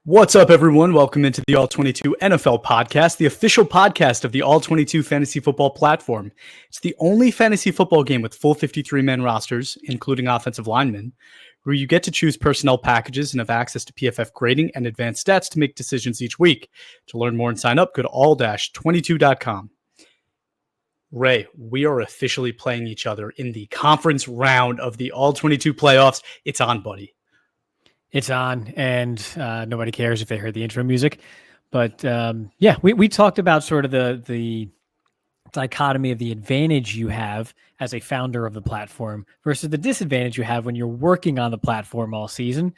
What's up, everyone? Welcome into the All 22 NFL podcast, the official podcast of the All 22 Fantasy Football platform. It's the only fantasy football game with full 53-man rosters, including offensive linemen, where you get to choose personnel packages and have access to PFF grading and advanced stats to make decisions each week. To learn more and sign up, go to all-22.com. Ray, we are officially playing each other in the conference round of the All 22 playoffs. It's on, buddy. It's on, and nobody cares if they heard the intro music. But we talked about sort of the dichotomy of the advantage you have as a founder of the platform versus the disadvantage you have when you're working on the platform all season.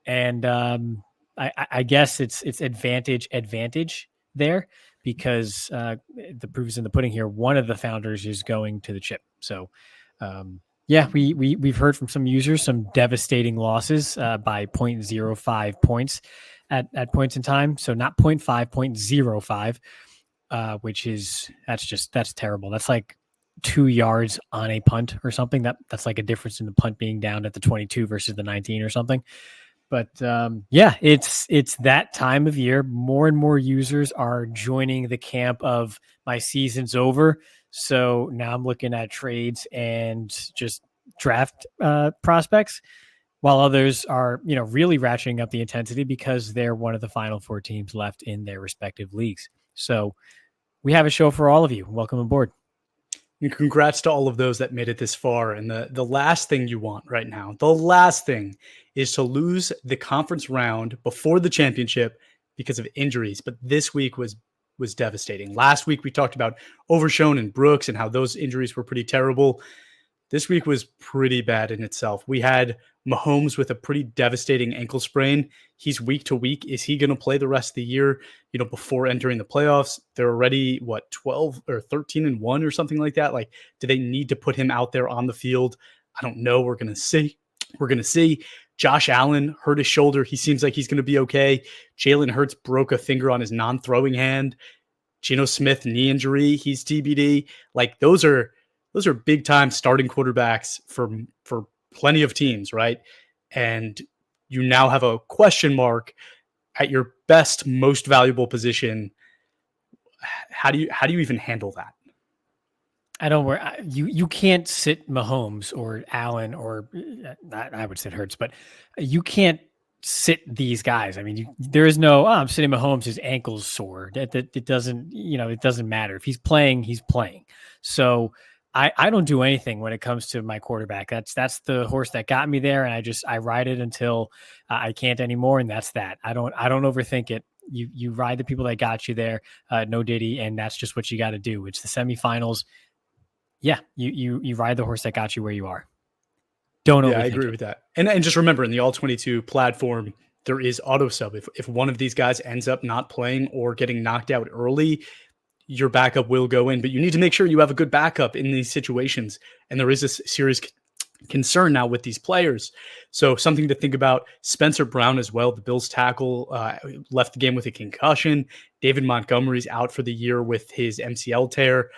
And I guess it's advantage there because the proof is in the pudding here. One of the founders is going to the chip. So we've heard from some users some devastating losses by 0.05 points at points in time. So not 0.5, 0.05, which is that's terrible. That's like 2 yards on a punt or something. That's like a difference in the punt being down at the 22 versus the 19 or something. But it's that time of year. More and more users are joining the camp of my season's over. So now I'm looking at trades and just draft prospects, while others are, really ratcheting up the intensity because they're one of the final four teams left in their respective leagues. So we have a show for all of you. Welcome aboard. And congrats to all of those that made it this far. And the last thing you want right now, the last thing is to lose the conference round before the championship because of injuries. But this week was devastating. Last week, we talked about Overshown and Brooks and how those injuries were pretty terrible. This week was pretty bad in itself. We had Mahomes with a pretty devastating ankle sprain. He's week to week. Is he going to play the rest of the year? Before entering the playoffs, they're already 12 or 13-1 or something like that. Like, do they need to put him out there on the field? I don't know. We're going to see. Josh Allen hurt his shoulder. He seems like he's going to be okay. Jalen Hurts broke a finger on his non-throwing hand. Geno Smith, knee injury. He's TBD. Like, those are big time starting quarterbacks for plenty of teams, right? And you now have a question mark at your best, most valuable position. How do you even handle that? I don't worry. You can't sit Mahomes or Allen or I would sit Hurts, but you can't sit these guys. I mean, there is no, I'm sitting Mahomes, his ankle's sore. It doesn't, it doesn't matter. If he's playing, he's playing. So I don't do anything when it comes to my quarterback. That's the horse that got me there. And I ride it until I can't anymore. And that's that. I don't overthink it. You ride the people that got you there. No Diddy. And that's just what you got to do. It's the semifinals. Yeah, you ride the horse that got you where you are. Don't overthink it. I agree with that. And just remember, in the All-22 platform, there is auto sub. If one of these guys ends up not playing or getting knocked out early, your backup will go in. But you need to make sure you have a good backup in these situations. And there is a serious concern now with these players. So something to think about. Spencer Brown as well, the Bills tackle, left the game with a concussion. David Montgomery's out for the year with his MCL tear.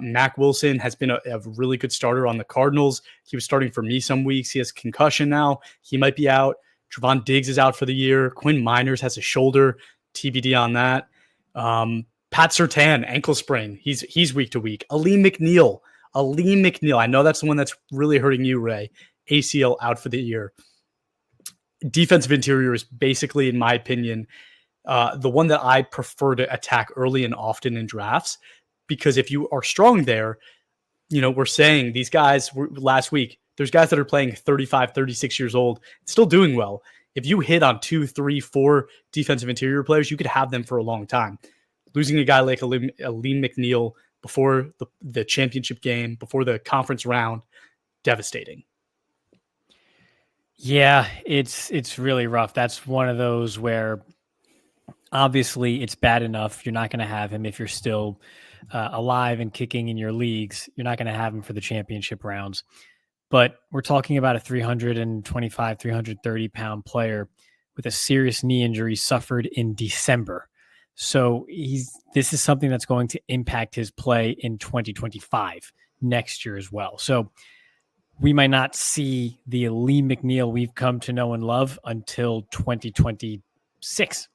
Mac Wilson has been a really good starter on the Cardinals. He was starting for me some weeks. He has concussion now. He might be out. Trevon Diggs is out for the year. Quinn Miners has a shoulder, TBD on that. Pat Surtain, ankle sprain. He's week to week. Alim McNeill. I know that's the one that's really hurting you, Ray. ACL out for the year. Defensive interior is basically, in my opinion, the one that I prefer to attack early and often in drafts. Because if you are strong there, we're saying these guys last week, there's guys that are playing 35, 36 years old, still doing well. If you hit on 2, 3, 4 defensive interior players, you could have them for a long time. Losing a guy like Alim McNeill before the championship game, before the conference round, devastating. Yeah, it's really rough. That's one of those where obviously it's bad enough. You're not going to have him if you're still alive and kicking in your leagues. You're not going to have him for the championship rounds. But we're talking about a 325, 330 pound player with a serious knee injury suffered in December. So this is something that's going to impact his play in 2025 next year as well. So we might not see the Alim McNeill we've come to know and love until 2026, 6.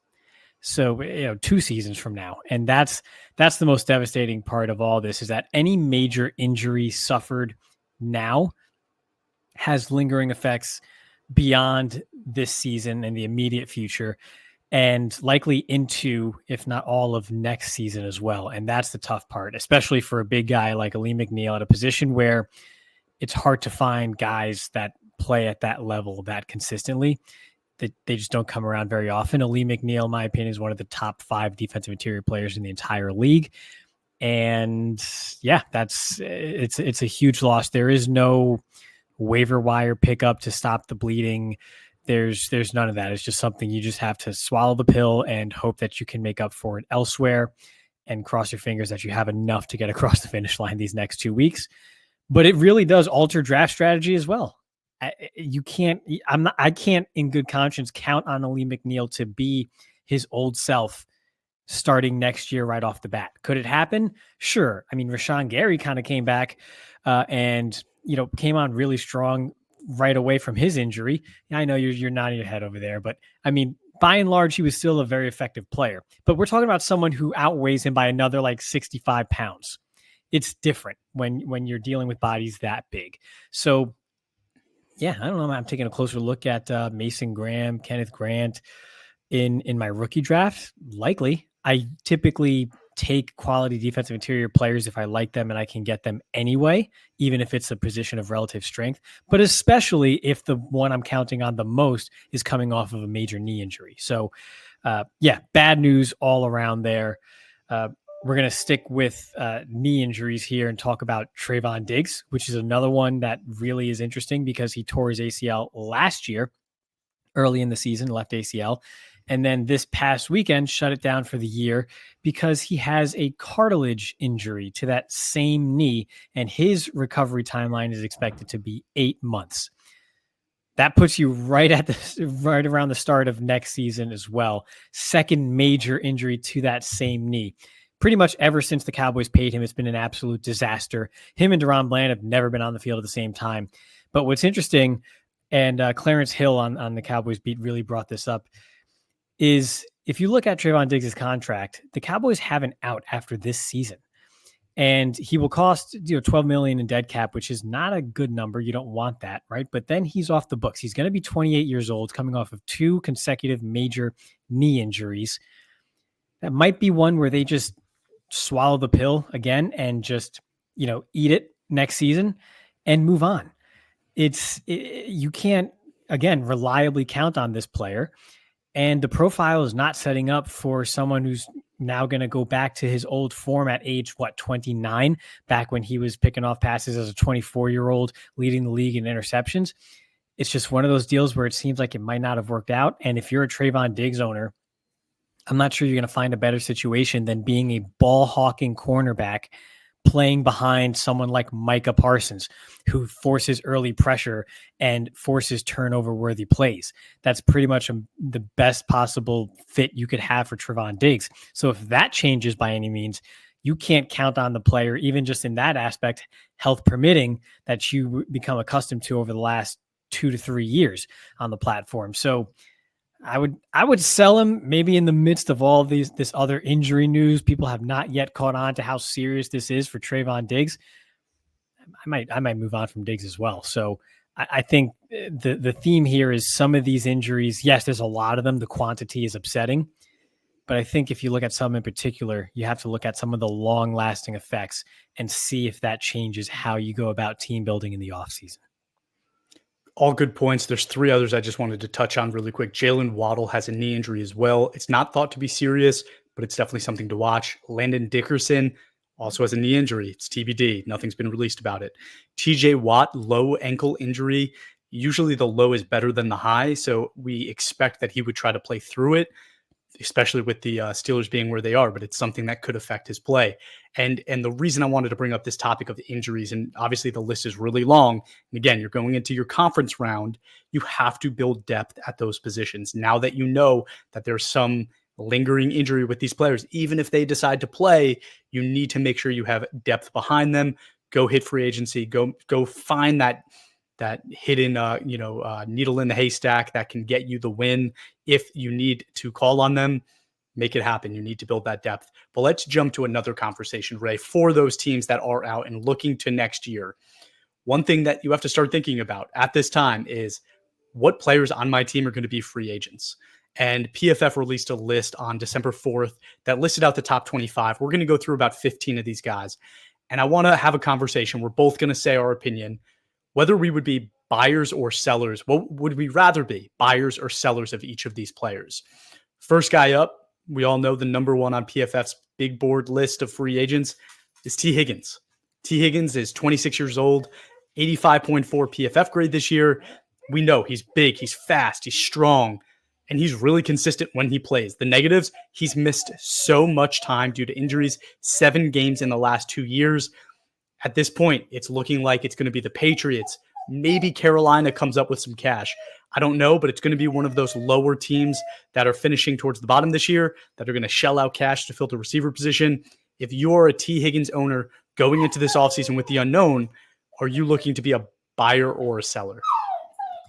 So, 2 seasons from now. And that's the most devastating part of all this, is that any major injury suffered now has lingering effects beyond this season and the immediate future, and likely into, if not all of next season as well. And that's the tough part, especially for a big guy like Alim McNeill at a position where it's hard to find guys that play at that level that consistently. They just don't come around very often. Alim McNeill, in my opinion, is one of the top 5 defensive interior players in the entire league. And yeah, it's a huge loss. There is no waiver wire pickup to stop the bleeding. There's none of that. It's just something you just have to swallow the pill and hope that you can make up for it elsewhere, and cross your fingers that you have enough to get across the finish line these next 2 weeks. But it really does alter draft strategy as well. I can't in good conscience count on Alim McNeill to be his old self starting next year right off the bat. Could it happen? Sure. I mean, Rashawn Gary kind of came back and came on really strong right away from his injury. I know you're nodding your head over there, but I mean, by and large, he was still a very effective player. But we're talking about someone who outweighs him by another like 65 pounds. It's different when you're dealing with bodies that big. So yeah, I don't know. I'm taking a closer look at Mason Graham, Kenneth Grant in my rookie draft. Likely. I typically take quality defensive interior players if I like them and I can get them anyway, even if it's a position of relative strength, but especially if the one I'm counting on the most is coming off of a major knee injury. So bad news all around there. We're going to stick with knee injuries here and talk about Trevon Diggs, which is another one that really is interesting because he tore his ACL last year, early in the season, left ACL. And then this past weekend, shut it down for the year because he has a cartilage injury to that same knee, and his recovery timeline is expected to be 8 months. That puts you right around the start of next season as well. Second major injury to that same knee. Pretty much ever since the Cowboys paid him, it's been an absolute disaster. Him and Deron Bland have never been on the field at the same time. But what's interesting, and Clarence Hill on the Cowboys beat really brought this up, is if you look at Trevon Diggs' contract, the Cowboys have an out after this season. And he will cost $12 million in dead cap, which is not a good number. You don't want that, right? But then he's off the books. He's going to be 28 years old, coming off of 2 consecutive major knee injuries. That might be one where they just swallow the pill again and just, eat it next season and move on. You can't, again, reliably count on this player. And the profile is not setting up for someone who's now going to go back to his old form at age, 29, back when he was picking off passes as a 24-year-old, leading the league in interceptions. It's just one of those deals where it seems like it might not have worked out. And if you're a Trevon Diggs owner, I'm not sure you're going to find a better situation than being a ball-hawking cornerback playing behind someone like Micah Parsons, who forces early pressure and forces turnover-worthy plays. That's pretty much the best possible fit you could have for Trevon Diggs. So if that changes by any means, you can't count on the player, even just in that aspect, health permitting, that you become accustomed to over the last 2 to 3 years on the platform. So I would sell him maybe in the midst of all this other injury news. People have not yet caught on to how serious this is for Trevon Diggs. I might move on from Diggs as well. So I think the theme here is some of these injuries. Yes, there's a lot of them. The quantity is upsetting, but I think if you look at some in particular, you have to look at some of the long lasting effects and see if that changes how you go about team building in the offseason. All good points. There's 3 others I just wanted to touch on really quick. Jalen Waddle has a knee injury as well. It's not thought to be serious, but it's definitely something to watch. Landon Dickerson also has a knee injury. It's TBD. Nothing's been released about it. TJ Watt, low ankle injury. Usually the low is better than the high, so we expect that he would try to play through it, especially with the Steelers being where they are, but it's something that could affect his play. And the reason I wanted to bring up this topic of injuries, and obviously the list is really long, and again, you're going into your conference round, you have to build depth at those positions. Now that you know that there's some lingering injury with these players, even if they decide to play, you need to make sure you have depth behind them. Go hit free agency, go find that that hidden, needle in the haystack that can get you the win if you need to call on them. Make it happen. You need to build that depth. But let's jump to another conversation, Ray, for those teams that are out and looking to next year. One thing that you have to start thinking about at this time is what players on my team are going to be free agents. And PFF released a list on December 4th that listed out the top 25. We're going to go through about 15 of these guys. And I want to have a conversation. We're both going to say our opinion, whether we would be buyers or sellers. What would we rather be, buyers or sellers of each of these players? First guy up, we all know the number one on PFF's big board list of free agents is T. Higgins. T. Higgins is 26 years old, 85.4 PFF grade this year. We know he's big, he's fast, he's strong, and he's really consistent when he plays. The negatives, he's missed so much time due to injuries, 7 games in the last 2 years. At this point, it's looking like it's going to be the Patriots. Maybe Carolina comes up with some cash. I don't know, but it's going to be one of those lower teams that are finishing towards the bottom this year that are going to shell out cash to fill the receiver position. If you're a T. Higgins owner going into this offseason with the unknown, are you looking to be a buyer or a seller?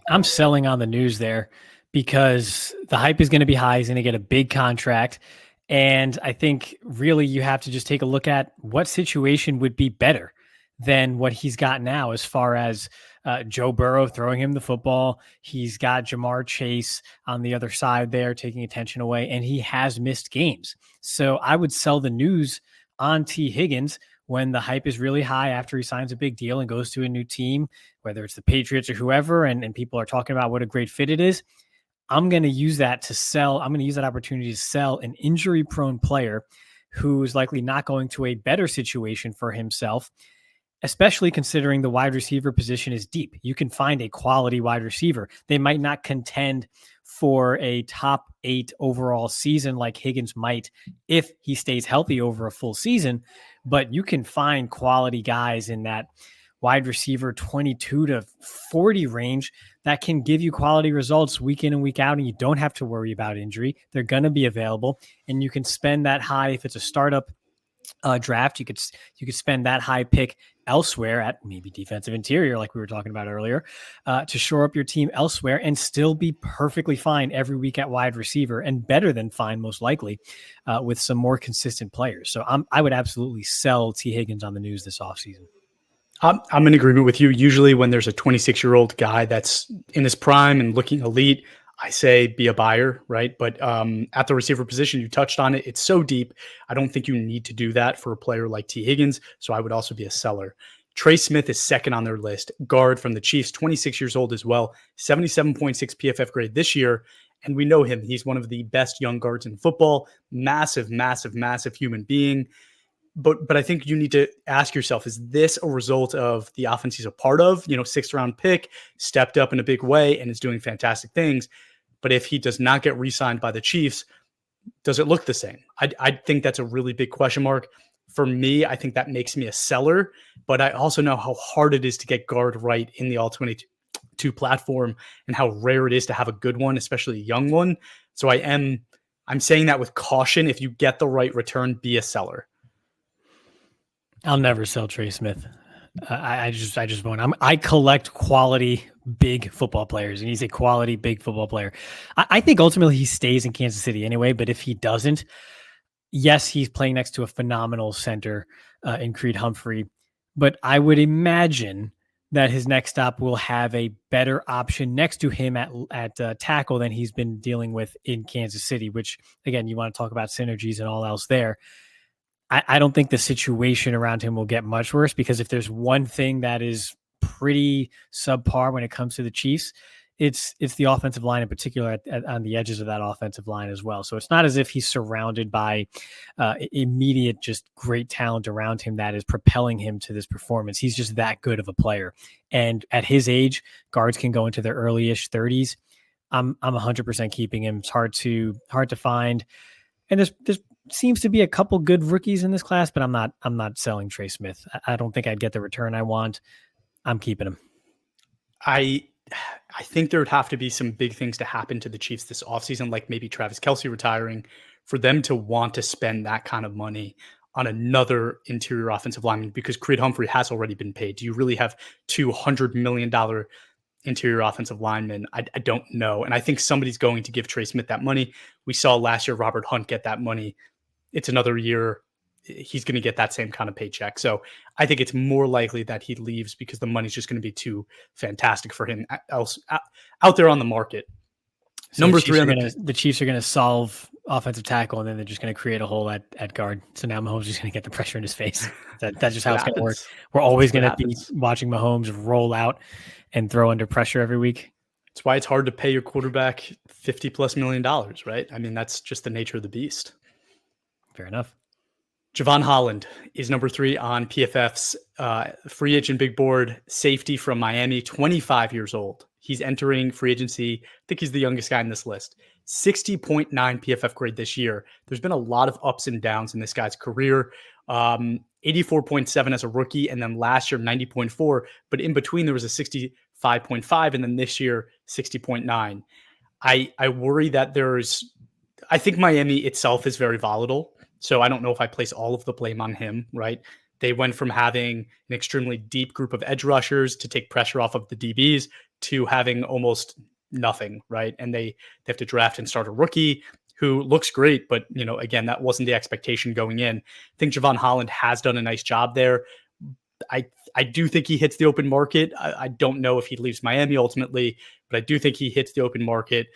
I'm selling on the news there because the hype is going to be high. He's going to get a big contract. And I think really you have to just take a look at what situation would be better than what he's got now as far as Joe Burrow throwing him the football. He's got Jamar Chase on the other side there taking attention away, and he has missed games. So I would sell the news on T. Higgins when the hype is really high after he signs a big deal and goes to a new team, whether it's the Patriots or whoever, and people are talking about what a great fit it is. I'm going to use that to sell. I'm going to use that opportunity to sell an injury-prone player who is likely not going to a better situation for himself, especially considering the wide receiver position is deep. You can find a quality wide receiver. They might not contend for a top 8 overall season like Higgins might if he stays healthy over a full season, but you can find quality guys in that wide receiver 22 to 40 range that can give you quality results week in and week out, and you don't have to worry about injury. They're going to be available, and you can spend that high if it's a startup draft. You could spend that high pick elsewhere at maybe defensive interior, like we were talking about earlier, to shore up your team elsewhere and still be perfectly fine every week at wide receiver, and better than fine, most likely, with some more consistent players. So I would absolutely sell T. Higgins on the news this offseason. I'm in agreement with you. Usually when there's a 26-year-old guy that's in his prime and looking elite, I say be a buyer, right? But at the receiver position, you touched on it. It's so deep. I don't think you need to do that for a player like T. Higgins. So I would also be a seller. Trey Smith is second on their list. Guard from the Chiefs, 26 years old as well, 77.6 PFF grade this year. And we know him. He's one of the best young guards in football. Massive, massive, massive human being. But I think you need to ask yourself, is this a result of the offense he's a part of? 6th round pick, stepped up in a big way and is doing fantastic things. But if he does not get re-signed by the Chiefs, does it look the same? I think that's a really big question mark. For me, I think that makes me a seller, but I also know how hard it is to get guard right in the All-22 platform and how rare it is to have a good one, especially a young one. So I'm saying that with caution. If you get the right return, be a seller. I'll never sell Trey Smith. I just won't. I collect quality big football players, and he's a quality big football player. I think ultimately he stays in Kansas City anyway, but if he doesn't, yes, he's playing next to a phenomenal center in Creed Humphrey, but I would imagine that his next stop will have a better option next to him at tackle than he's been dealing with in Kansas City, which, again, you want to talk about synergies and all else there. I don't think the situation around him will get much worse, because if there's one thing that is pretty subpar when it comes to the Chiefs, it's the offensive line, in particular on the edges of that offensive line as well. So it's not as if he's surrounded by immediate, just great talent around him that is propelling him to this performance. He's just that good of a player. And at his age, guards can go into their early-ish 30s. I'm 100% keeping him. It's hard to find. And there's seems to be a couple good rookies in this class, but I'm not selling Trey Smith. I don't think I'd get the return I want. I'm keeping him. I think there would have to be some big things to happen to the Chiefs this offseason, like maybe Travis Kelce retiring, for them to want to spend that kind of money on another interior offensive lineman because Creed Humphrey has already been paid? Do you really have $200 million interior offensive linemen? I don't know. And I think somebody's going to give Trey Smith that money. We saw last year Robert Hunt get that money. It's another year. He's going to get that same kind of paycheck. So I think it's more likely that he leaves because the money's just going to be too fantastic for him out there on the market. So number three, the Chiefs are going to solve offensive tackle, and then they're just going to create a hole at guard. So now Mahomes is just going to get the pressure in his face. That's just how it's going to work. We're always going to be watching Mahomes roll out and throw under pressure every week. That's why it's hard to pay your quarterback $50+ million, right? I mean, that's just the nature of the beast. Fair enough. Jevon Holland is number 3 on PFF's free agent big board. Safety from Miami, 25 years old. He's entering free agency. I think he's the youngest guy in this list. 60.9 PFF grade this year. There's been a lot of ups and downs in this guy's career. 84.7 as a rookie, and then last year 90.4. But in between there was a 65.5, and then this year 60.9. I worry that I think Miami itself is very volatile. So I don't know if I place all of the blame on him, right? They went from having an extremely deep group of edge rushers to take pressure off of the DBs to having almost nothing, right? And they have to draft and start a rookie who looks great, but again, that wasn't the expectation going in. I think Jevon Holland has done a nice job there. I do think he hits the open market. I don't know if he leaves Miami ultimately, but I do think he hits the open market.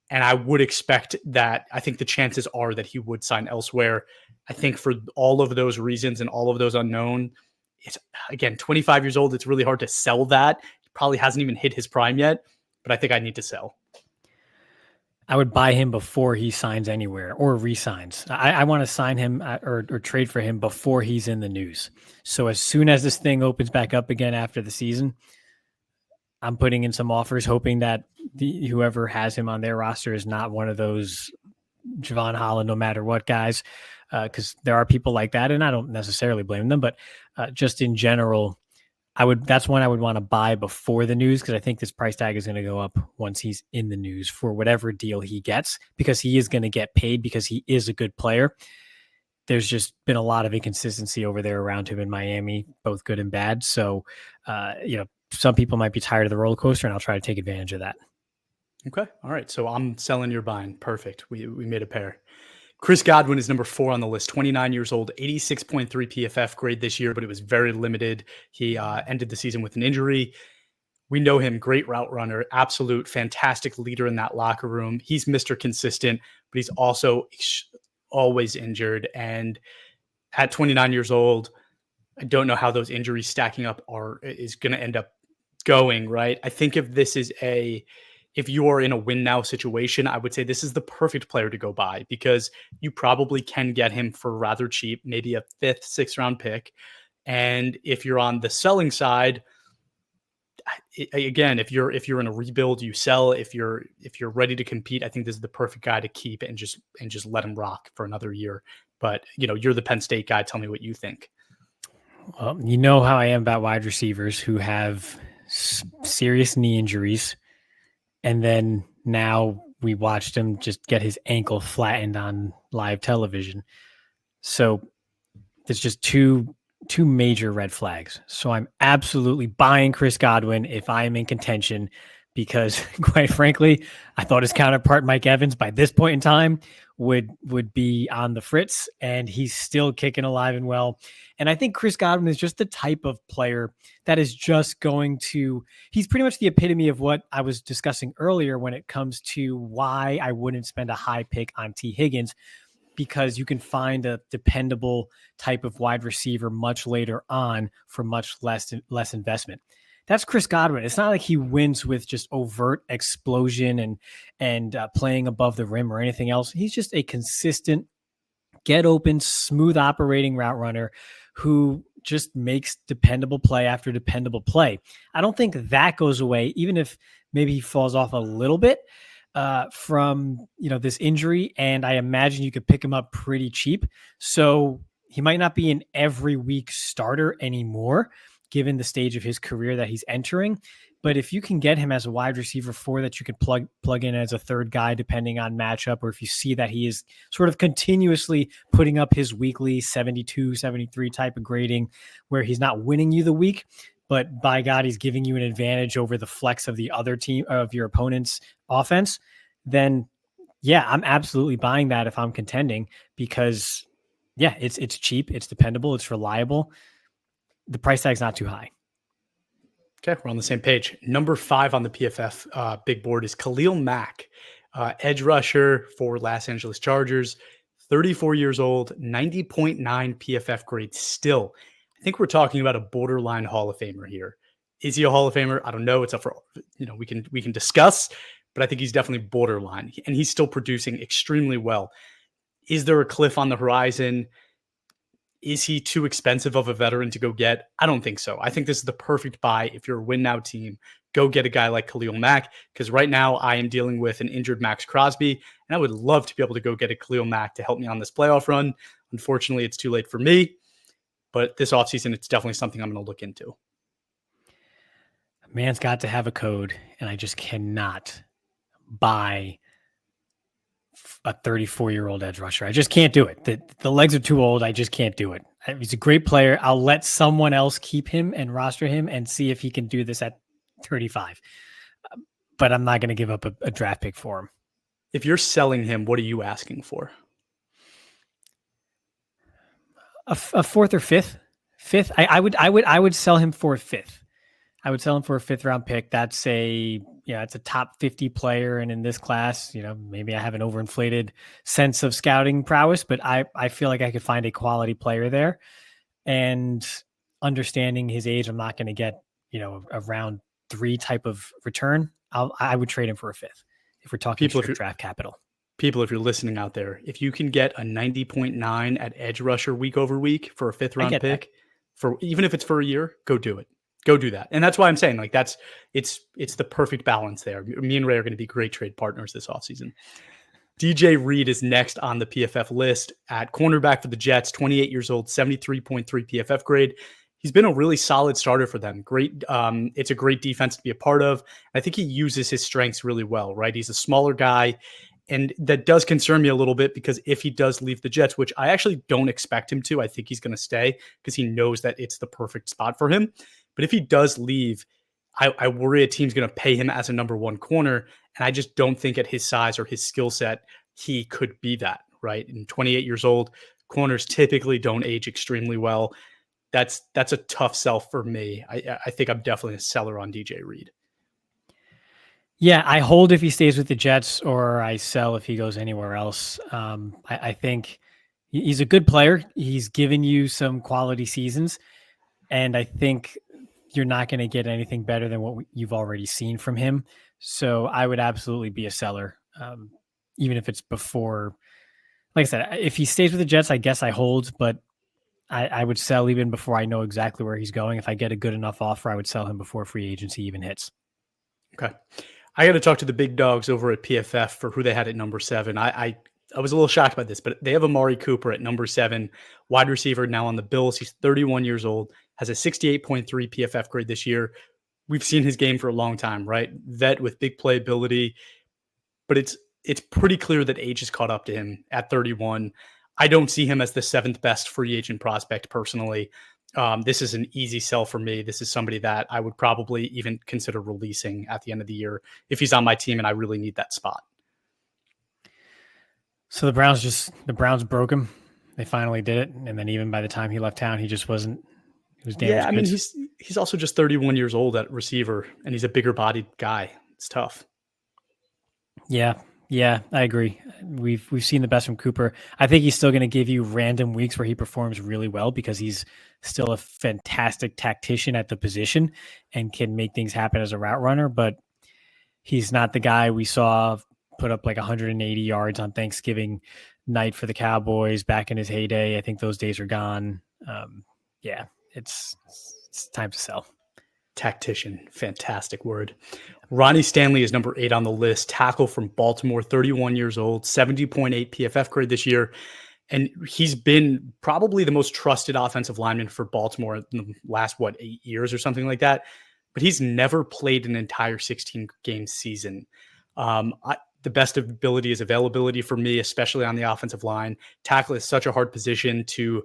And I would expect that. I think the chances are that he would sign elsewhere. I think for all of those reasons and all of those unknown, it's, again, 25 years old. It's really hard to sell that. He probably hasn't even hit his prime yet, but I think I need to sell. I would buy him before he signs anywhere or re-signs. I want to sign him or trade for him before he's in the news. So as soon as this thing opens back up again after the season, I'm putting in some offers, hoping that whoever has him on their roster is not one of those Jevon Holland, no matter what guys, because there are people like that, and I don't necessarily blame them. But just in general, that's one I would want to buy before the news, because I think this price tag is going to go up once he's in the news for whatever deal he gets, because he is going to get paid because he is a good player. There's just been a lot of inconsistency over there around him in Miami, both good and bad. So, some people might be tired of the roller coaster, and I'll try to take advantage of that. Okay. All right. So I'm selling, you're buying. Perfect. We made a pair. Chris Godwin is number 4 on the list, 29 years old, 86.3 PFF grade this year, but it was very limited. He ended the season with an injury. We know him, great route runner, absolute fantastic leader in that locker room. He's Mr. Consistent, but he's also always injured. And at 29 years old, I don't know how those injuries stacking up is going to end up going, right? I think if you are in a win now situation, I would say this is the perfect player to go buy, because you probably can get him for rather cheap, maybe a 5th, 6th round pick. And if you're on the selling side, again, if you're in a rebuild, you sell. If you're ready to compete, I think this is the perfect guy to keep and just let him rock for another year. But you're the Penn State guy. Tell me what you think. Well, you know how I am about wide receivers who have serious knee injuries. And then now we watched him just get his ankle flattened on live television. So there's just two major red flags. So I'm absolutely buying Chris Godwin if I am in contention, because quite frankly, I thought his counterpart Mike Evans by this point in time would be on the fritz, and he's still kicking alive and well. And I think Chris Godwin is just the type of player that is just he's pretty much the epitome of what I was discussing earlier when it comes to why I wouldn't spend a high pick on T. Higgins, because you can find a dependable type of wide receiver much later on for much less investment. That's Chris Godwin. It's not like he wins with just overt explosion and playing above the rim or anything else. He's just a consistent, get open, smooth operating route runner who just makes dependable play after dependable play. I don't think that goes away, even if maybe he falls off a little bit from this injury. And I imagine you could pick him up pretty cheap. So he might not be an every week starter anymore, given the stage of his career that he's entering. But if you can get him as a wide receiver 4 that you could plug in as a third guy, depending on matchup, or if you see that he is sort of continuously putting up his weekly 72, 73 type of grading where he's not winning you the week, but by God, he's giving you an advantage over the flex of the other team of your opponent's offense, then yeah, I'm absolutely buying that if I'm contending because yeah, it's cheap, it's dependable, it's reliable. The price tag's not too high. Okay, we're on the same page. Number 5 on the PFF big board is Khalil Mack, edge rusher for Los Angeles Chargers, 34 years old, 90.9 PFF grade still. I think we're talking about a borderline Hall of Famer here. Is he a Hall of Famer? I don't know. It's up for, we can discuss, but I think he's definitely borderline, and he's still producing extremely well. Is there a cliff on the horizon? Is he too expensive of a veteran to go get? I don't think so. I think this is the perfect buy. If you're a win now team, go get a guy like Khalil Mack, because right now I am dealing with an injured Max Crosby, and I would love to be able to go get a Khalil Mack to help me on this playoff run. Unfortunately, it's too late for me, but this offseason, it's definitely something I'm going to look into. Man's got to have a code, and I just cannot buy a 34-year-old edge rusher. I just can't do it. The legs are too old. I just can't do it. He's a great player. I'll let someone else keep him and roster him and see if he can do this at 35. But I'm not going to give up a draft pick for him. If you're selling him, what are you asking for? A 4th or 5th. I would sell him for a 5th. I would sell him for a 5th round pick. That's it's a top 50 player. And in this class, maybe I have an overinflated sense of scouting prowess, but I feel like I could find a quality player there. And understanding his age, I'm not going to get, a round 3 type of return. I would trade him for a 5th if we're talking draft capital. People, if you're listening out there, if you can get a 90.9 at edge rusher week over week for a 5th round pick, for even if it's for a year, go do it. Go do that. And that's why I'm saying it's the perfect balance there. Me and Ray are going to be great trade partners this offseason. DJ Reed is next on the PFF list at cornerback for the Jets, 28 years old, 73.3 PFF grade. He's been a really solid starter for them. Great. It's a great defense to be a part of. I think he uses his strengths really well, right? He's a smaller guy. And that does concern me a little bit because if he does leave the Jets, which I actually don't expect him to, I think he's going to stay because he knows that it's the perfect spot for him. But if he does leave, I worry a team's going to pay him as a number 1 corner. And I just don't think at his size or his skill set, he could be that, right? And 28 years old, corners typically don't age extremely well. That's a tough sell for me. I think I'm definitely a seller on DJ Reed. Yeah, I hold if he stays with the Jets, or I sell if he goes anywhere else. I think he's a good player. He's given you some quality seasons, and I think you're not going to get anything better than what you've already seen from him. So I would absolutely be a seller, even if it's before. Like I said, if he stays with the Jets, I guess I hold, but I would sell even before I know exactly where he's going. If I get a good enough offer, I would sell him before free agency even hits. Okay. I got to talk to the big dogs over at PFF for who they had at number 7. I was a little shocked by this, but they have Amari Cooper at number 7, wide receiver now on the Bills. He's 31 years old, has a 68.3 PFF grade this year. We've seen his game for a long time, right? Vet with big playability, but it's pretty clear that age has caught up to him at 31. I don't see him as the 7th best free agent prospect personally. This is an easy sell for me. This is somebody that I would probably even consider releasing at the end of the year if he's on my team and I really need that spot. So the Browns broke him. They finally did it. And then even by the time he left town, he just wasn't, he was damaged. Yeah, I mean, he's also just 31 years old at receiver, and he's a bigger bodied guy. It's tough. Yeah, I agree. We've seen the best from Cooper. I think he's still going to give you random weeks where he performs really well because he's still a fantastic tactician at the position and can make things happen as a route runner, but he's not the guy we saw put up like 180 yards on Thanksgiving night for the Cowboys back in his heyday. I think those days are gone. Yeah, it's time to sell. Tactician, fantastic word. Ronnie Stanley is number 8 on the list, tackle from Baltimore, 31 years old, 70.8 PFF grade this year. And he's been probably the most trusted offensive lineman for Baltimore in the last, 8 years or something like that. but he's never played an entire 16-game season. The best ability is availability for me, especially on the offensive line. Tackle is such a hard position to,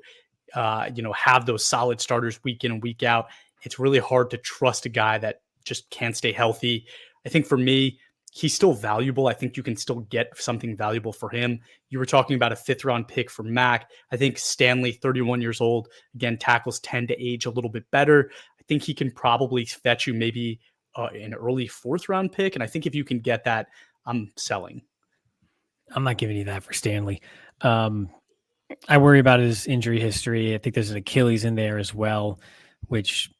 have those solid starters week in and week out. It's really hard to trust a guy that just can't stay healthy. I think for me, he's still valuable. I think you can still get something valuable for him. You were talking about a 5th-round pick for Mac. I think Stanley, 31 years old, again, tackles tend to age a little bit better. I think he can probably fetch you maybe an early 4th-round pick. And I think if you can get that, I'm selling. I'm not giving you that for Stanley. I worry about his injury history. I think there's an Achilles in there as well, which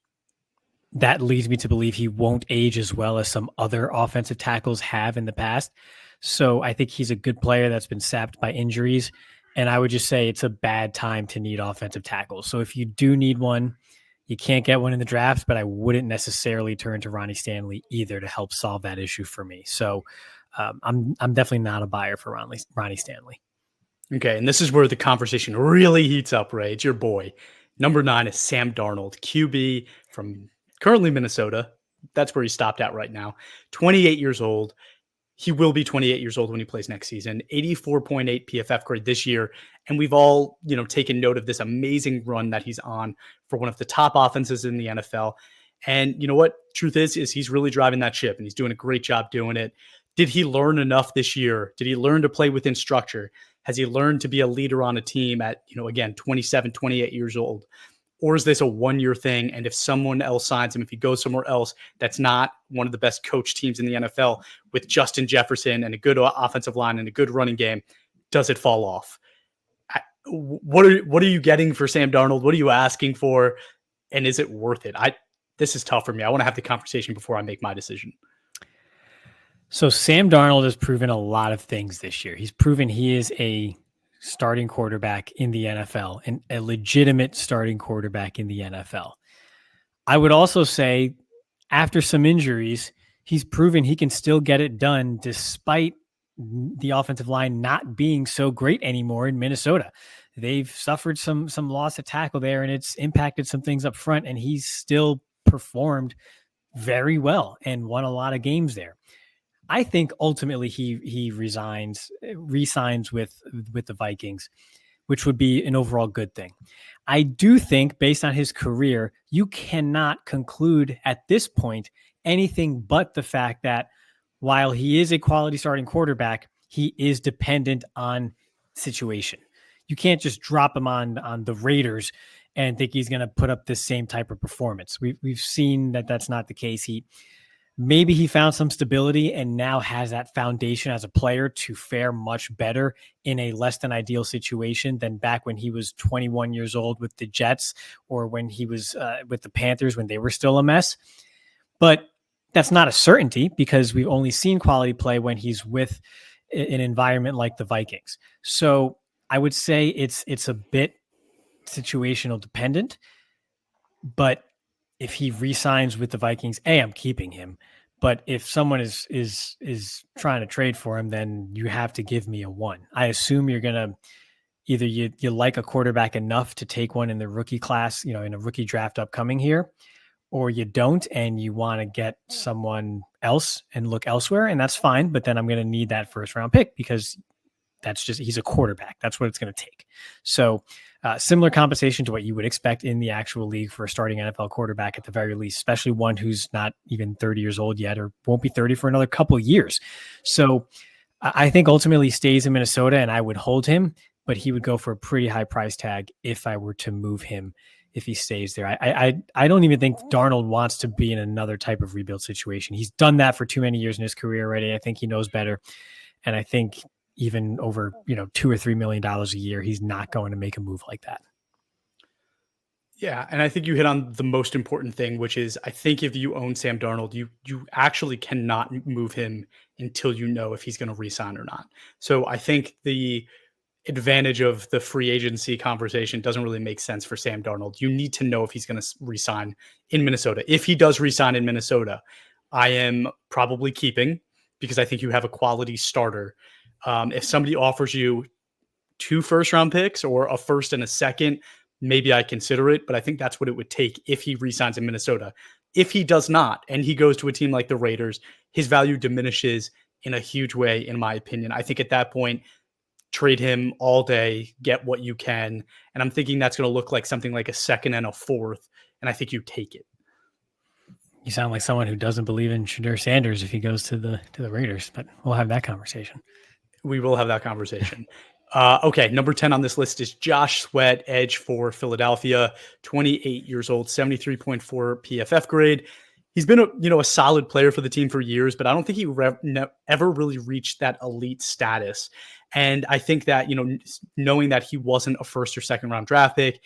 that leads me to believe he won't age as well as some other offensive tackles have in the past. So I think he's a good player that's been sapped by injuries. And I would just say it's a bad time to need offensive tackles. So if you do need one, you can't get one in the draft, but I wouldn't necessarily turn to Ronnie Stanley either to help solve that issue for me. So I'm definitely not a buyer for Ronnie Stanley. Okay, and this is where the conversation really heats up, Ray. It's your boy. Number 9 is Sam Darnold, QB from currently Minnesota. That's where he stopped at right now. 28 years old. He will be 28 years old when he plays next season. 84.8 PFF grade this year. And we've all, taken note of this amazing run that he's on for one of the top offenses in the NFL. And you know what? Truth is he's really driving that ship, and he's doing a great job doing it. Did he learn enough this year? Did he learn to play within structure? Has he learned to be a leader on a team at, again, 27, 28 years old? Or is this a 1-year thing? And if someone else signs him, if he goes somewhere else, that's not one of the best coach teams in the NFL with Justin Jefferson and a good offensive line and a good running game, does it fall off? What are you getting for Sam Darnold? What are you asking for? And is it worth it? This is tough for me. I want to have the conversation before I make my decision. So Sam Darnold has proven a lot of things this year. He's proven he is a starting quarterback in the NFL and a legitimate starting quarterback in the NFL. I would also say after some injuries, he's proven he can still get it done despite the offensive line not being so great anymore in Minnesota. They've suffered some loss at tackle there, and it's impacted some things up front, and he's still performed very well and won a lot of games there. I think ultimately he re-signs with the Vikings, which would be an overall good thing. I do think based on his career, you cannot conclude at this point anything but the fact that while he is a quality starting quarterback, he is dependent on situation. You can't just drop him on the Raiders and think he's going to put up this same type of performance. We've seen that that's not the case. Maybe he found some stability and now has that foundation as a player to fare much better in a less than ideal situation than back when he was 21 years old with the Jets or when he was with the Panthers when they were still a mess. But that's not a certainty because we've only seen quality play when he's with an environment like the Vikings. So I would say it's a bit situational dependent, but if he re-signs with the Vikings, I'm keeping him. But if someone is trying to trade for him, then you have to give me a 1. I assume you're gonna either you like a quarterback enough to take one in the rookie class, in a rookie draft upcoming here, or you don't and you want to get someone else and look elsewhere, and that's fine. But then I'm going to need that 1st-round pick because he's a quarterback. That's what it's going to take. So similar compensation to what you would expect in the actual league for a starting NFL quarterback at the very least, especially one who's not even 30 years old yet or won't be 30 for another couple of years. So I think ultimately he stays in Minnesota and I would hold him, but he would go for a pretty high price tag if I were to move him if he stays there. I don't even think Darnold wants to be in another type of rebuild situation. He's done that for too many years in his career already. I think he knows better. And I think even over, $2 or $3 million a year, he's not going to make a move like that. Yeah, and I think you hit on the most important thing, which is I think if you own Sam Darnold, you actually cannot move him until you know if he's going to re-sign or not. So I think the advantage of the free agency conversation doesn't really make sense for Sam Darnold. You need to know if he's going to re-sign in Minnesota. If he does re-sign in Minnesota, I am probably keeping because I think you have a quality starter. If somebody offers you 2 first-round picks or a 1st and a 2nd, maybe I consider it, but I think that's what it would take if he re-signs in Minnesota. If he does not, and he goes to a team like the Raiders, his value diminishes in a huge way, in my opinion. I think at that point, trade him all day, get what you can. And I'm thinking that's going to look like something like a second and a fourth. And I think you take it. You sound like someone who doesn't believe in Shadur Sanders if he goes to the Raiders, but we'll have that conversation. We will have that conversation. Okay, number 10 on this list is Josh Sweat, edge for Philadelphia, 28 years old, 73.4 PFF grade. He's been a solid player for the team for years, but I don't think he ever really reached that elite status. And I think that, knowing that he wasn't a first or second round draft pick,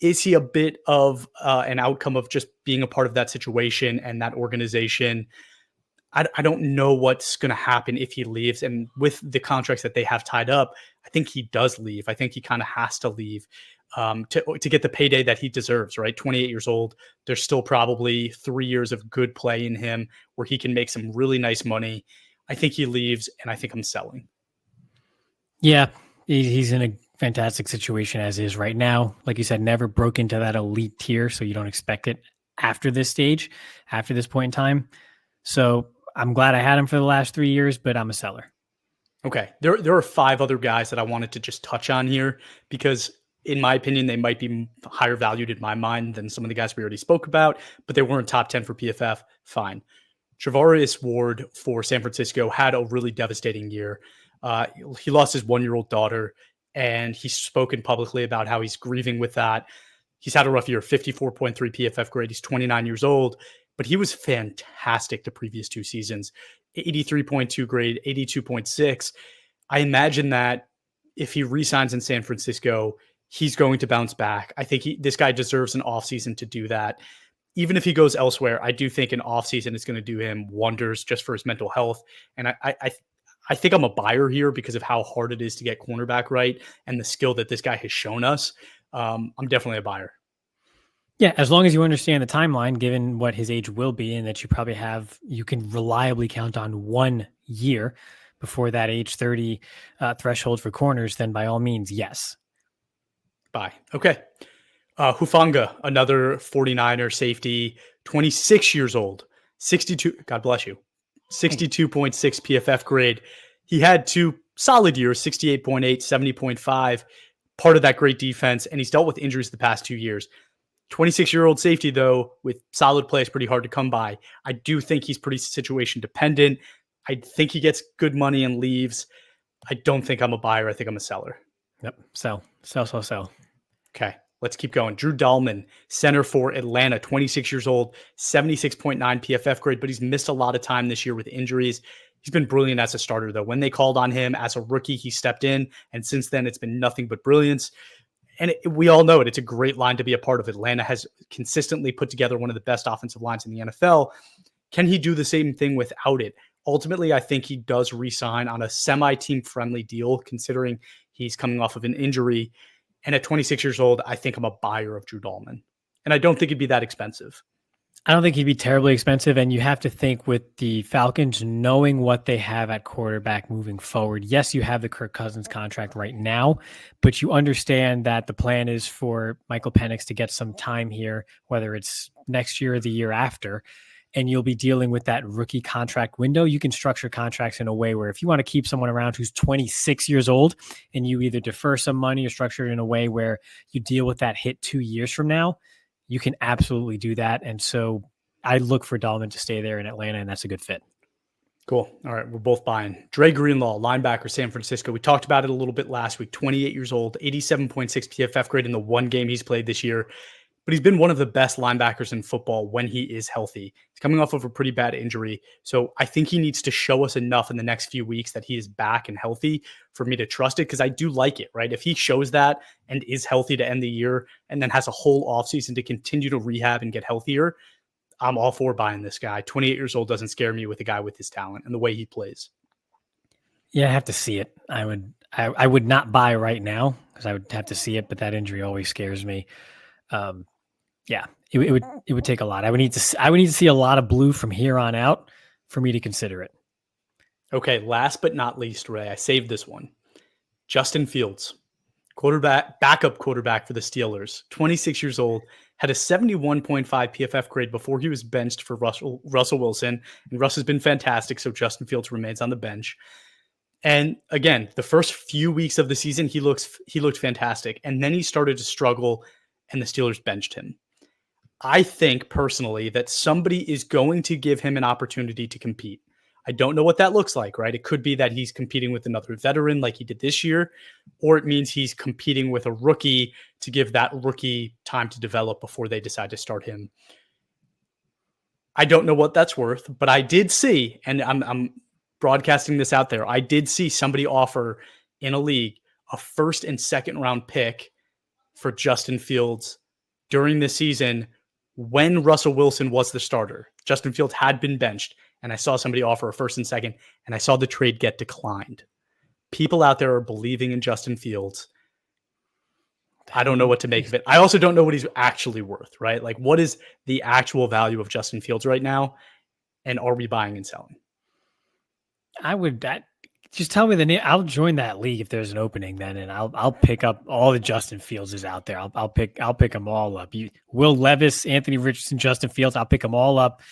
is he a bit of an outcome of just being a part of that situation and that organization? I don't know what's going to happen if he leaves. And with the contracts that they have tied up, I think he does leave. I think he kind of has to leave to get the payday that he deserves, right? 28 years old. There's still probably 3 years of good play in him where he can make some really nice money. I think he leaves, and I think I'm selling. Yeah, he's in a fantastic situation as is right now. Like you said, never broke into that elite tier, so you don't expect it after this stage, after this point in time. So I'm glad I had him for the last 3 years, but I'm a seller. Okay. There are 5 other guys that I wanted to just touch on here because, in my opinion, they might be higher valued in my mind than some of the guys we already spoke about, but they weren't top 10 for PFF. Fine. Travarius Ward for San Francisco had a really devastating year. He lost his 1-year-old daughter, and he's spoken publicly about how he's grieving with that. He's had a rough year, 54.3 PFF grade. He's 29 years old, but he was fantastic the previous 2 seasons. 83.2 grade, 82.6. I imagine that if he re-signs in San Francisco, he's going to bounce back. I think this guy deserves an offseason to do that. Even if he goes elsewhere, I do think an offseason is going to do him wonders just for his mental health. And I think I'm a buyer here because of how hard it is to get cornerback right and the skill that this guy has shown us. I'm definitely a buyer. Yeah, as long as you understand the timeline, given what his age will be, and that you can reliably count on 1 year before that age 30 threshold for corners, then by all means, yes. Buy. Okay. Hufanga, another 49er safety, 26 years old, 62. God bless you. 62.6 PFF grade. He had 2 solid years, 68.8, 70.5, part of that great defense, and he's dealt with injuries the past 2 years. 26-year-old safety, though, with solid play is pretty hard to come by. I do think he's pretty situation dependent. I think he gets good money and leaves. I don't think I'm a buyer. I think I'm a seller. Yep. Sell. Okay. Let's keep going. Drew Dahlman, center for Atlanta, 26 years old, 76.9 PFF grade, but he's missed a lot of time this year with injuries. He's been brilliant as a starter, though. When they called on him as a rookie, he stepped in, and since then, it's been nothing but brilliance. And we all know it. It's a great line to be a part of. Atlanta has consistently put together one of the best offensive lines in the NFL. Can he do the same thing without it? Ultimately, I think he does re-sign on a semi-team friendly deal, considering he's coming off of an injury. And at 26 years old, I think I'm a buyer of Drew Dahlman. And I don't think it'd be that expensive. I don't think he'd be terribly expensive. And you have to think with the Falcons knowing what they have at quarterback moving forward. Yes, you have the Kirk Cousins contract right now, but you understand that the plan is for Michael Penix to get some time here, whether it's next year or the year after, and you'll be dealing with that rookie contract window. You can structure contracts in a way where if you want to keep someone around who's 26 years old and you either defer some money or structure it in a way where you deal with that hit 2 years from now, you can absolutely do that. And so I look for Dahlman to stay there in Atlanta, and that's a good fit. Cool. All right. We're both buying. Dre Greenlaw, linebacker, San Francisco. We talked about it a little bit last week. 28 years old, 87.6 PFF grade in the 1 game he's played this year. But he's been one of the best linebackers in football when he is healthy. He's coming off of a pretty bad injury. So I think he needs to show us enough in the next few weeks that he is back and healthy for me to trust it, because I do like it, right? If he shows that and is healthy to end the year and then has a whole offseason to continue to rehab and get healthier, I'm all for buying this guy. 28 years old doesn't scare me with a guy with his talent and the way he plays. Yeah, I have to see it. I would not buy right now because I would have to see it, but that injury always scares me. Yeah, it would take a lot. I would need to see a lot of blue from here on out for me to consider it. Okay, last but not least, Ray, I saved this one. Justin Fields, backup quarterback for the Steelers, 26 years old, had a 71.5 PFF grade before he was benched for Russell Wilson. And Russ has been fantastic, so Justin Fields remains on the bench. And again, the first few weeks of the season, he looked fantastic. And then he started to struggle, and the Steelers benched him. I think personally that somebody is going to give him an opportunity to compete. I don't know what that looks like, right? It could be that he's competing with another veteran like he did this year, or it means he's competing with a rookie to give that rookie time to develop before they decide to start him. I don't know what that's worth, but I did see, and I'm broadcasting this out there, I did see somebody offer in a league a first and second round pick for Justin Fields during the season when Russell Wilson was the starter. Justin Fields had been benched, and I saw somebody offer a first and second, and I saw the trade get declined. People out there are believing in Justin Fields. I don't know what to make of it. I also don't know what he's actually worth, right? Like, what is the actual value of Justin Fields right now? And are we buying and selling? Just tell me the name. I'll join that league if there's an opening then, and I'll pick up all the Justin Fields is out there. I'll pick them all up. Will Levis, Anthony Richardson, Justin Fields. I'll pick them all up,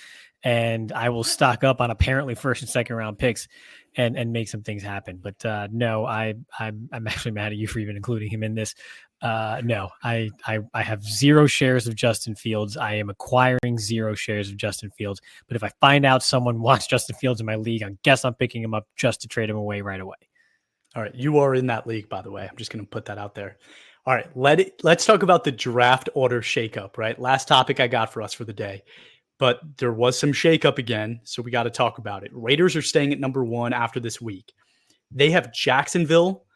and I will stock up on apparently first and second round picks, and make some things happen. But no, I'm actually mad at you for even including him in this. No, I have 0 shares of Justin Fields. I am acquiring 0 shares of Justin Fields. But if I find out someone wants Justin Fields in my league, I guess I'm picking him up just to trade him away right away. All right. You are in that league, by the way. I'm just going to put that out there. All right. Let's talk about the draft order shakeup, right? Last topic I got for us for the day. But there was some shakeup again, so we got to talk about it. Raiders are staying at number 1 after this week. They have Jacksonville,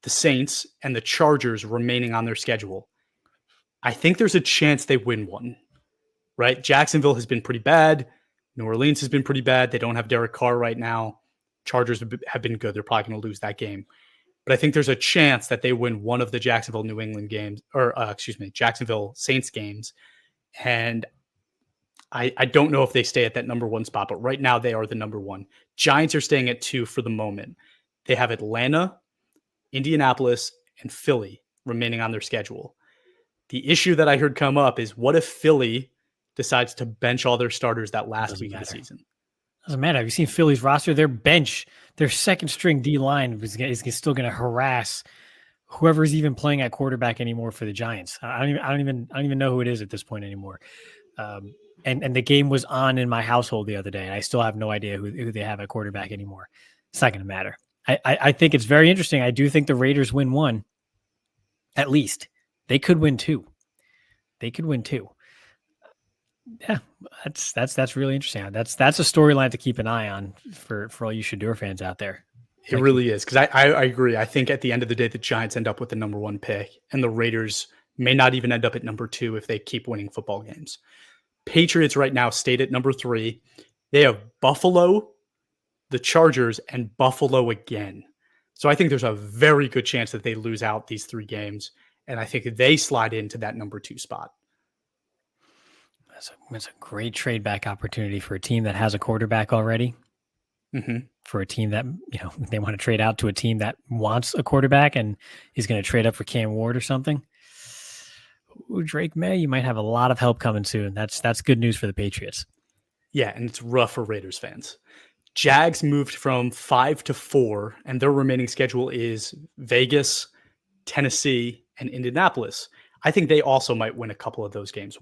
the Saints, and the Chargers remaining on their schedule. I think there's a chance they win one, right? Jacksonville has been pretty bad. New Orleans has been pretty bad. They don't have Derek Carr right now. Chargers have been good. They're probably going to lose that game. But I think there's a chance that they win one of the Jacksonville New England games, or Jacksonville Saints games. And I don't know if they stay at that number 1 spot, but right now they are the number 1. Giants are staying at 2 for the moment. They have Atlanta, Indianapolis, and Philly remaining on their schedule. The issue that I heard come up is, what if Philly decides to bench all their starters that last week of the season? Doesn't matter. Have you seen Philly's roster? Their bench, their second string D line is still going to harass whoever's even playing at quarterback anymore for the Giants. I don't even know who it is at this point anymore. And the game was on in my household the other day, and I still have no idea who they have at quarterback anymore. It's not going to matter. I think it's very interesting. I do think the Raiders win 1, at least. They could win 2. Yeah, that's really interesting. That's a storyline to keep an eye on for all you Shador fans out there. It really is, because I agree. I think at the end of the day, the Giants end up with the number 1 pick, and the Raiders may not even end up at number 2 if they keep winning football games. Patriots right now stayed at number 3. They have Buffalo, the Chargers, and Buffalo again. So I think there's a very good chance that they lose out these 3 games, and I think they slide into that number 2 spot. That's a great trade back opportunity for a team that has a quarterback already. Mm-hmm. For a team that, they want to trade out to a team that wants a quarterback and is going to trade up for Cam Ward or something. Ooh, Drake May, you might have a lot of help coming soon. That's good news for the Patriots. Yeah, and it's rough for Raiders fans. Jags moved from 5 to 4, and their remaining schedule is Vegas, Tennessee, and Indianapolis. I think they also might win a couple of those games,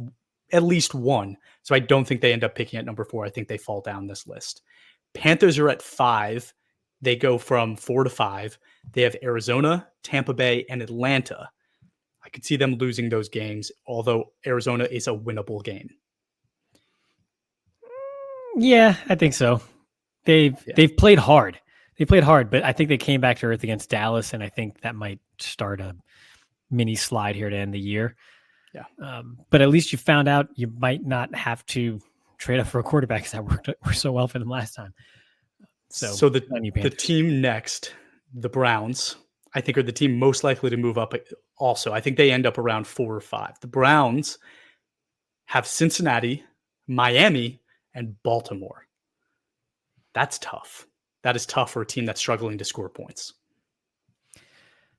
at least one. So I don't think they end up picking at number 4. I think they fall down this list. Panthers are at 5. They go from 4 to 5. They have Arizona, Tampa Bay, and Atlanta. I could see them losing those games, although Arizona is a winnable game. Yeah, I think so. They've played hard. But I think they came back to earth against Dallas, and I think that might start a mini slide here to end the year. Yeah. But at least you found out you might not have to trade up for a quarterback, because that worked so well for them last time. So the team next, the Browns, I think are the team most likely to move up also. I think they end up around 4 or 5. The Browns have Cincinnati, Miami, and Baltimore. That's tough. That is tough for a team that's struggling to score points.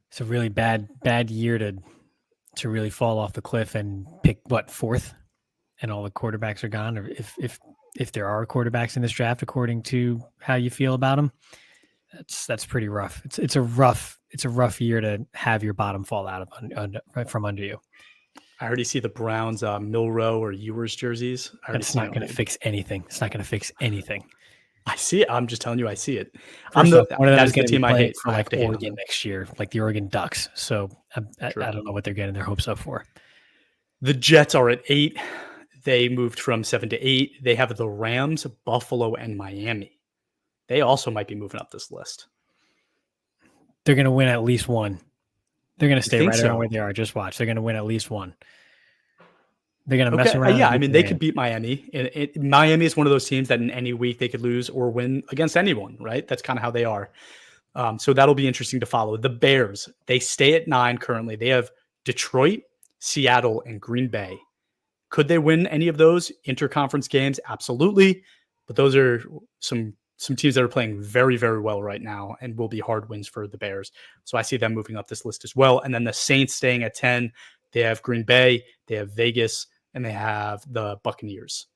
It's a really bad year to really fall off the cliff and pick fourth, and all the quarterbacks are gone, or if there are quarterbacks in this draft according to how you feel about them. That's pretty rough. It's a rough year to have your bottom fall out of from under you. I already see the Browns Milrow or Ewers jerseys. It's not going to fix anything. It's not going to fix anything. I see it. I'm just telling you, I see it. One of them is going to be I hate for like Oregon next year, like the Oregon Ducks. So I don't know what they're getting their hopes up for. The Jets are at 8. They moved from 7 to 8. They have the Rams, Buffalo, and Miami. They also might be moving up this list. They're going to win at least one. They're going to stay right around where they are. Just watch. They're going to win at least one. They're going to mess around. Yeah, I mean, they could beat Miami. Miami is one of those teams that in any week they could lose or win against anyone, right? That's kind of how they are. So that'll be interesting to follow. The Bears, they stay at 9 currently. They have Detroit, Seattle, and Green Bay. Could they win any of those interconference games? Absolutely. But those are some teams that are playing very, very well right now and will be hard wins for the Bears. So I see them moving up this list as well. And then the Saints staying at 10. They have Green Bay, they have Vegas, and they have the Buccaneers.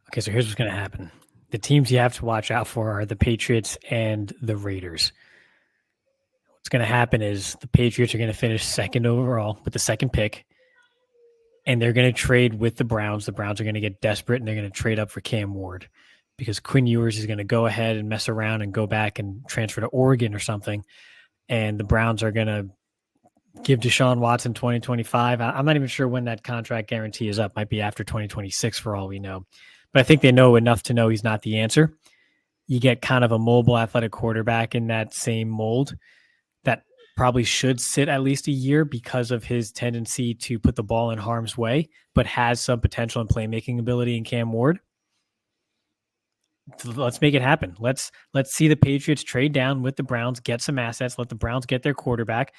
Okay, so here's what's going to happen. The teams you have to watch out for are the Patriots and the Raiders. What's going to happen is the Patriots are going to finish second overall with the second pick, and they're going to trade with the Browns. The Browns are going to get desperate, and they're going to trade up for Cam Ward because Quinn Ewers is going to go ahead and mess around and go back and transfer to Oregon or something, and the Browns are going to give Deshaun Watson 2025. I'm not even sure when that contract guarantee is up. Might be after 2026 for all we know. But I think they know enough to know he's not the answer. You get kind of a mobile athletic quarterback in that same mold that probably should sit at least a year because of his tendency to put the ball in harm's way, but has some potential and playmaking ability in Cam Ward. Let's make it happen. Let's see the Patriots trade down with the Browns, get some assets, let the Browns get their quarterback.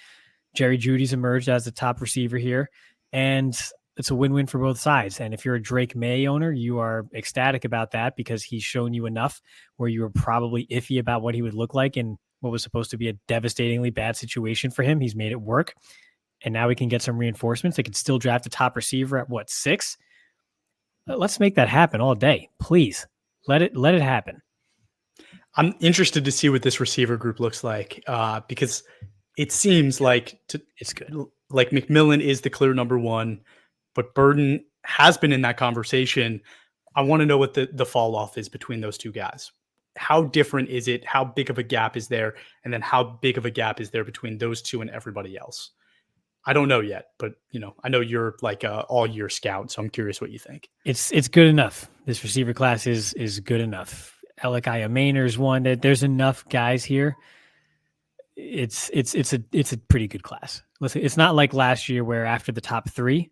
Jerry Jeudy's emerged as the top receiver here, and it's a win-win for both sides. And if you're a Drake May owner, you are ecstatic about that because he's shown you enough where you were probably iffy about what he would look like in what was supposed to be a devastatingly bad situation for him. He's made it work, and now we can get some reinforcements. They could still draft a top receiver at 6? Let's make that happen all day, please. Let it happen. I'm interested to see what this receiver group looks like because it seems like it's good. Like McMillan is the clear number 1, but Burden has been in that conversation. I want to know what the fall off is between those two guys. How different is it? How big of a gap is there? And then how big of a gap is there between those two and everybody else? I don't know yet, but I know you're like a all-year scout, so I'm curious what you think. It's good enough. This receiver class is good enough. Elikiah Mainer's one. There's enough guys here. It's a pretty good class. Listen, it's not like last year where after the top 3,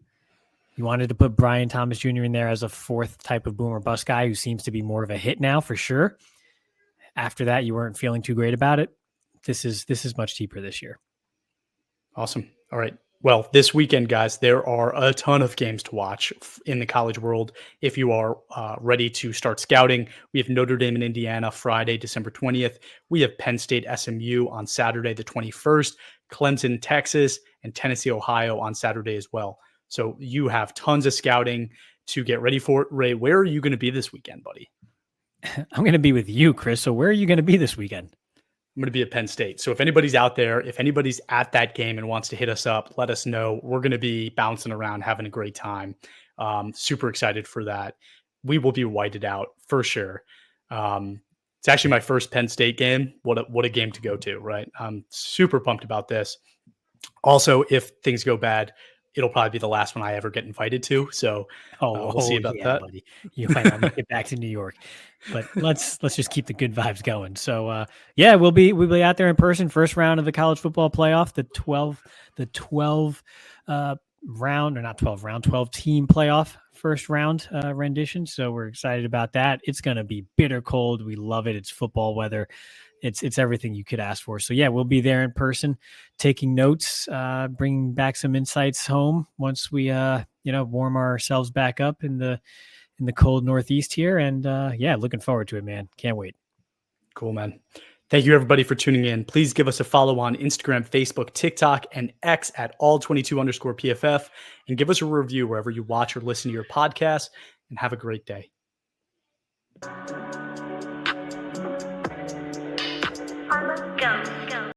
you wanted to put Brian Thomas Jr. in there as a 4th type of boom or bust guy who seems to be more of a hit now for sure. After that, you weren't feeling too great about it. This is much deeper this year. Awesome. All right. Well, this weekend, guys, there are a ton of games to watch in the college world. If you are ready to start scouting, we have Notre Dame and Indiana Friday, December 20th. We have Penn State SMU on Saturday, the 21st, Clemson, Texas, and Tennessee, Ohio on Saturday as well. So you have tons of scouting to get ready for. Ray, where are you going to be this weekend, buddy? I'm going to be with you, Chris. So where are you going to be this weekend? I'm going to be at Penn State. So if anybody's out there, if anybody's at that game and wants to hit us up, let us know. We're going to be bouncing around, having a great time. Super excited for that. We will be whited out for sure. It's actually my first Penn State game. What a game to go to, right? I'm super pumped about this. Also, if things go bad, it'll probably be the last one I ever get invited to. So we'll see about that. Buddy. You might not make it back to New York, but let's just keep the good vibes going. So we'll be out there in person. First round of the college football playoff, the 12 team playoff first round rendition. So we're excited about that. It's going to be bitter cold. We love it. It's football weather. It's everything you could ask for. So yeah, we'll be there in person, taking notes, bringing back some insights home once we warm ourselves back up in the cold Northeast here. And looking forward to it, man. Can't wait. Cool, man. Thank you, everybody, for tuning in. Please give us a follow on Instagram, Facebook, TikTok, and X at all22_PFF, and give us a review wherever you watch or listen to your podcast, and have a great day.